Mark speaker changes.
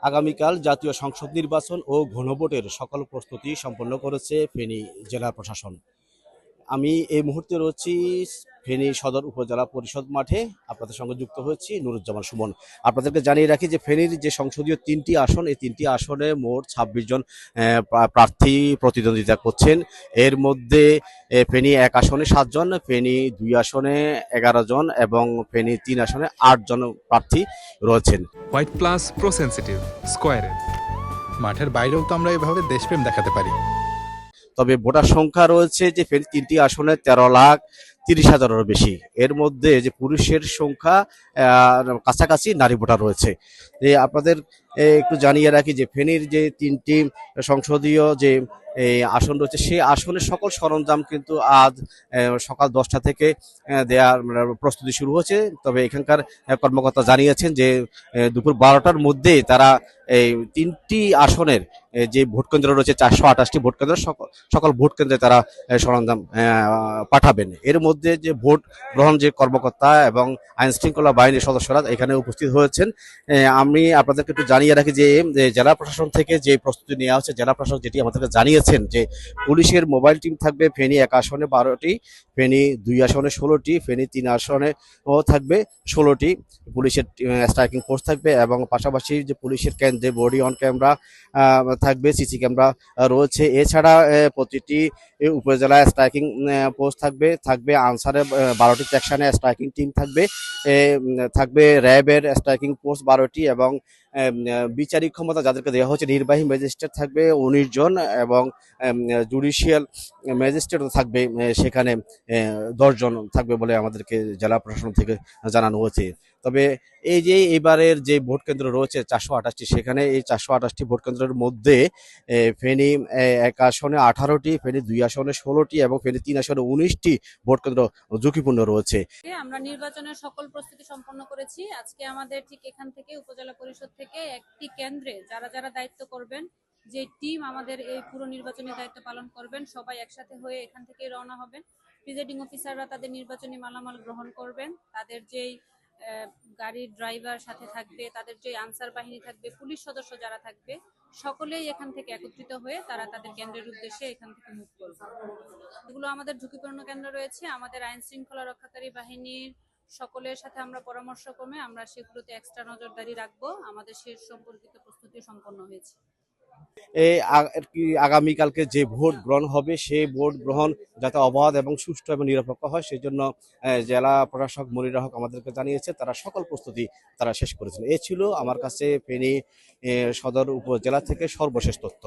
Speaker 1: আগামীকাল জাতীয় সংসদ নির্বাচন ও গণভোটের সকল প্রস্তুতি সম্পন্ন করেছে ফেনী জেলা প্রশাসন। আমি এই মুহূর্তে রয়েছি ফেনী সদর উপজেলা পরিষদ মাঠে। আপনাদের সঙ্গে যুক্ত হয়েছি নুরুজ্জামান সুমন। আপনাদেরকে জানিয়ে রাখি যে ফেনীর যে সংসদীয় তিনটি আসন, এই তিনটি আসনে মোট ২৬ জন প্রার্থী প্রতিদ্বন্দ্বিতা করছেন। এর মধ্যে ফেনী ১ আসনে ৭ জন, ফেনী ২ আসনে ১১ জন এবং ফেনী ৩ আসনে ৮ জন প্রার্থী রয়েছেন।
Speaker 2: হোয়াইট প্লাস প্রো সেনসিটিভ স্কোয়ারে
Speaker 3: মাঠের বাইরেও তো আমরা এভাবে দেশপ্রেম দেখাতে পারি।
Speaker 1: তবে ভোটার সংখ্যা রয়েছে যে ফেনী ৩টি আসনে ১৩,৩০,০০০-এরও বেশি। এর মধ্যে যে পুরুষের সংখ্যা কাছাকাছি, নারী ভোটার রয়েছে। আপনাদের একটু জানিয়ে রাখি যে ফেনীর যে ৩টি সংসদীয় যে আসন রয়েছে, সেই আসনের সকল সরঞ্জাম কিন্তু আজ সকাল ১০টা থেকে দেওয়ার প্রস্তুতি শুরু হয়েছে। তবে এখানকার কর্মকর্তা জানিয়েছেন যে দুপুর ১২টার মধ্যে তারা এই ৩টি আসনের যে ভোট কেন্দ্র রয়েছে, ৪২৮টি ভোট কেন্দ্র, সকল ভোট কেন্দ্রে তারা সরঞ্জাম পাঠাবেন। এর মধ্যে যে ভোট গ্রহণ যে কর্মকর্তা এবং আইন শৃঙ্খলা বাহিনীর সদস্যরা এখানে উপস্থিত হয়েছেন। আমি আপনাদেরকে একটু জানিয়ে রাখি যে জেলা প্রশাসন থেকে যে প্রস্তুতি নেওয়া হচ্ছে, জেলা প্রশাসন যেটি আমাদেরকে জানিয়েছেন যে পুলিশের মোবাইল টিম থাকবে ফেনী ১ আসনে ১২টি, ফেনী ২ আসনে ১৬টি, ফেনী ৩ আসনে থাকবে ১৬টি পুলিশের স্ট্রাইকিং ফোর্স থাকবে এবং পাশাপাশি যে পুলিশের কেন্দ্রে বডি অন ক্যামেরা থাকবে, সিসি ক্যামেরা রয়েছে। এছাড়া প্রতিটি উপজেলায় স্ট্রাইকিং পোস্ট থাকবে আনসারের ১২টি সেকশনে স্ট্রাইকিং টিম থাকবে র্যাবের স্ট্রাইকিং পোস্ট ১২টি এবং বিচারিক ক্ষমতা যাদেরকে দেওয়া হচ্ছে নির্বাহী ম্যাজিস্ট্রেট থাকবে ১৯ জন এবং জুডিশিয়াল ম্যাজিস্ট্রেটও থাকবে সেখানে ১০ জন থাকবে বলে আমাদেরকে জেলা প্রশাসন থেকে জানানো হয়েছে। তবে এই যে এবারের যে ভোট কেন্দ্র রয়েছে ৪২৮টি, সেখানে এই ৪২৮টি ভোট কেন্দ্রের মধ্যে ফেনী ১ আসনে ১৮টি, ফেনী ২ আসনে ১৬টি এবং ফেনী ৩ আসনে ১৯টি ভোট কেন্দ্র ঝুঁকিপূর্ণ রয়েছে।
Speaker 4: আমরা নির্বাচনের সকল প্রস্তুতি সম্পন্ন করেছি। আজকে আমাদের ঠিক এখান থেকে উপজেলা পরিষদ থেকে একটি কেন্দ্রে যারা যারা দায়িত্ব করবেন, যে টিম আমাদের এই পুরো নির্বাচনী দায়িত্ব পালন করবেন, সবাই একসাথে হয়ে এখান থেকে রওনা হবেন। প্রিজাইডিং অফিসাররা তাদের নির্বাচনী মালামাল গ্রহণ করবেন, তাদের যেই গাড়ির ড্রাইভার সাথে থাকবে, তাদের যে আনসার বাহিনী থাকবে, পুলিশ সদস্য যারা থাকবে, সকলেই এখান থেকে একত্রিত হয়ে তারা তাদের কেন্দ্রের উদ্দেশ্যে এখান থেকে মুভ করবে। এগুলো আমাদের ঝুঁকিপূর্ণ কেন্দ্র রয়েছে। আমাদের আইন শৃঙ্খলা রক্ষাকারী বাহিনীর সকলের সাথে আমরা পরামর্শ ক্রমে আমরা সেগুলোতে এক্সট্রা নজরদারি রাখবো। আমাদের সে সম্পর্কিত প্রস্তুতি সম্পন্ন হয়েছে।
Speaker 1: আগামীকালকে যে ভোট গ্রহণ হবে, সেই ভোট গ্রহণ যাতে অবাধ এবং সুষ্ঠু এবং নিরপেক্ষ হয়, সেই জন্য জেলা প্রশাসক মনির হক আমাদেরকে জানিয়েছে তারা সকল প্রস্তুতি তারা শেষ করেছেন। এ ছিল আমার কাছে ফেনী সদর উপজেলা থেকে সর্বশেষ তথ্য।